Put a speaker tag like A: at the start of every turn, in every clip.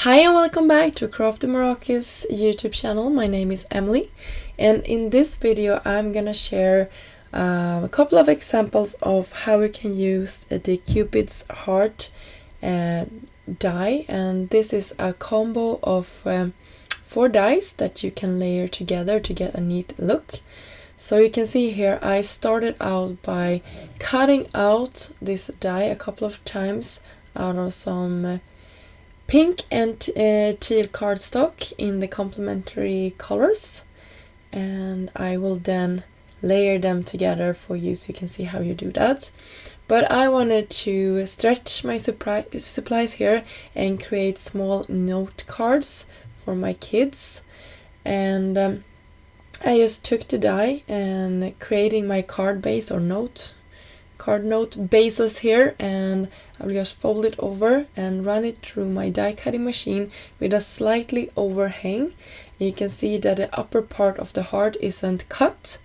A: Hi and welcome back to Crafty Meraki's YouTube channel. My name is Emelie, and in this video I'm gonna share a couple of examples of how we can use the Cupid's heart die, and this is a combo of 4 dies that you can layer together to get a neat look. So you can see here I started out by cutting out this die a couple of times out of some pink and teal cardstock in the complementary colors, and I will then layer them together for you so you can see how you do that. But I wanted to stretch my supplies here and create small note cards for my kids, and I just took the die and creating my card base or card note bases here, and I will just fold it over and run it through my die cutting machine with a slightly overhang. You can see that the upper part of the heart isn't cut,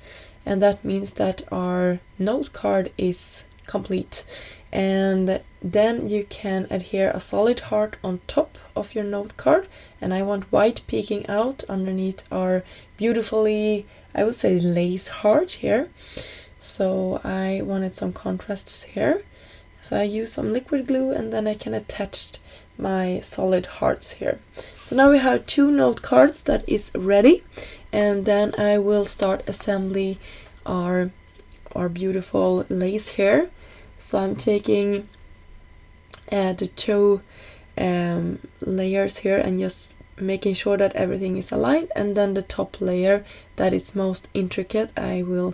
A: and that means that our note card is complete. And then you can adhere a solid heart on top of your note card, and I want white peeking out underneath our beautifully, I would say, lace heart here. So I wanted some contrasts here, so I use some liquid glue and then I can attach my solid hearts here. So now we have 2 note cards that is ready, and then I will start assembling our beautiful lace here. So I'm taking the 2 layers here and just making sure that everything is aligned, and then the top layer that is most intricate I will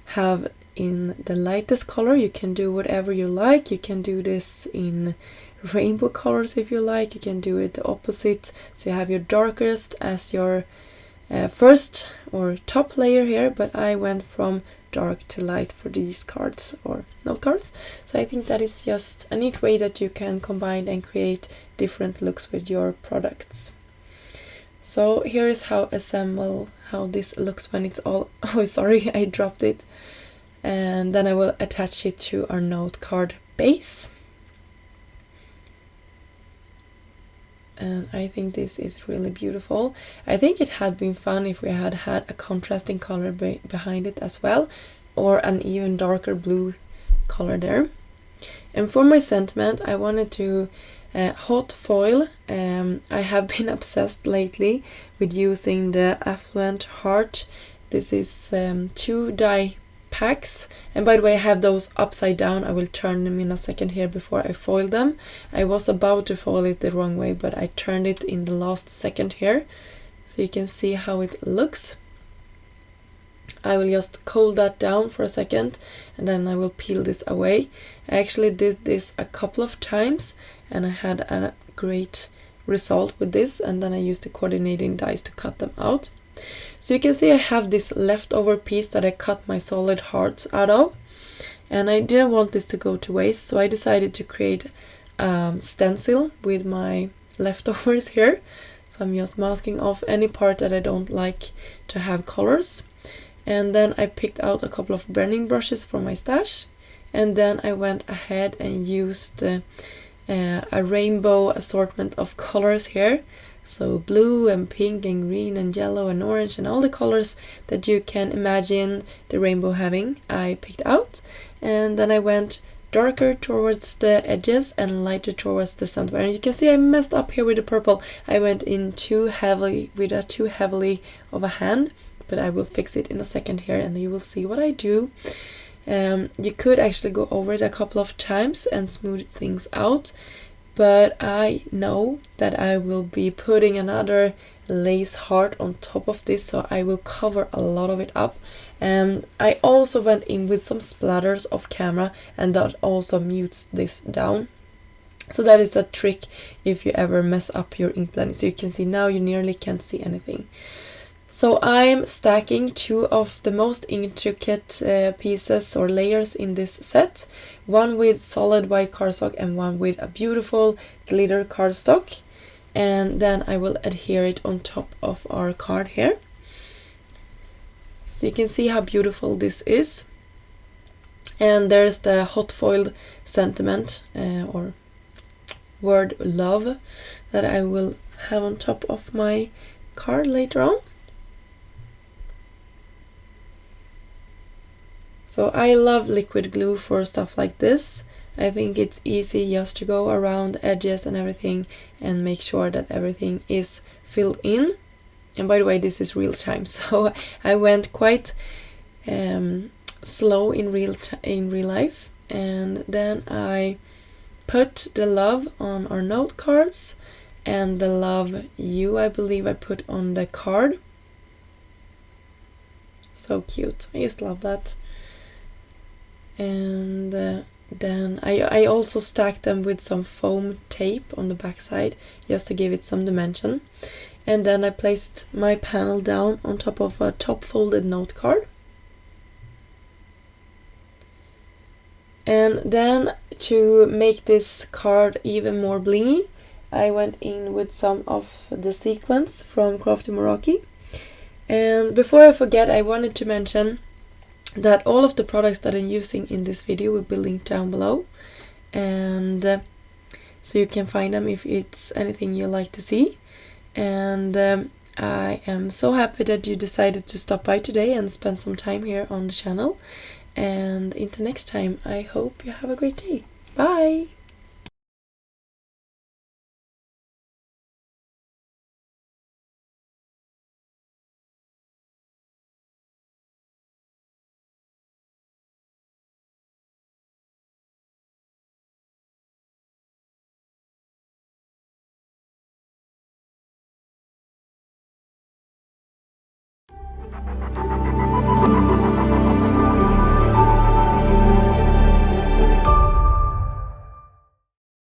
A: have in the lightest color. You can do whatever you like. You can do this in rainbow colors if you like. You can do it the opposite, so you have your darkest as your first or top layer here, but I went from dark to light for these cards or note cards. So I think that is just a neat way that you can combine and create different looks with your products. So here is how this looks when it's all, oh sorry, I dropped it. And then I will attach it to our note card base. And I think this is really beautiful. I think it had been fun if we had had a contrasting color behind it as well, or an even darker blue color there. And for my sentiment, I wanted to hot foil. I have been obsessed lately with using the affluent heart. This is 2 die packs, and by the way I have those upside down. I will turn them in a second here before I foil them. I was about to foil it the wrong way, but I turned it in the last second here, so you can see how it looks. I will just cool that down for a second and then I will peel this away. I actually did this a couple of times and I had a great result with this, and then I used the coordinating dies to cut them out. So you can see I have this leftover piece that I cut my solid hearts out of, and I didn't want this to go to waste, so I decided to create a stencil with my leftovers here. So I'm just masking off any part that I don't like to have colors. And then I picked out a couple of blending brushes from my stash, and then I went ahead and used a rainbow assortment of colors here. So blue and pink and green and yellow and orange and all the colors that you can imagine the rainbow having I picked out, and then I went darker towards the edges and lighter towards the center. And you can see I messed up here with the purple. I went in too heavily with a too heavily of a hand, but I will fix it in a second here and you will see what I do. You could actually go over it a couple of times and smooth things out, but I know that I will be putting another lace heart on top of this, so I will cover a lot of it up. And I also went in with some splatters off camera, and that also mutes this down. So that is a trick if you ever mess up your ink blending. So you can see now you nearly can't see anything. So I'm stacking 2 of the most intricate pieces or layers in this set. One with solid white cardstock and one with a beautiful glitter cardstock. And then I will adhere it on top of our card here. So you can see how beautiful this is. And there's the hot foiled sentiment or word love that I will have on top of my card later on. So I love liquid glue for stuff like this. I think it's easy just to go around edges and everything and make sure that everything is filled in. And by the way, this is real time, so I went quite slow in real life. And then I put the love on our note cards, and the love you, I believe I put on the card. So cute. I just love that. And then I also stacked them with some foam tape on the back side just to give it some dimension. And then I placed my panel down on top of a top folded note card. And then to make this card even more blingy, I went in with some of the sequins from Crafty Meraki. And before I forget, I wanted to mention that all of the products that I'm using in this video will be linked down below, and so you can find them if it's anything you like to see. And I am so happy that you decided to stop by today and spend some time here on the channel. And until next time, I hope you have a great day. Bye!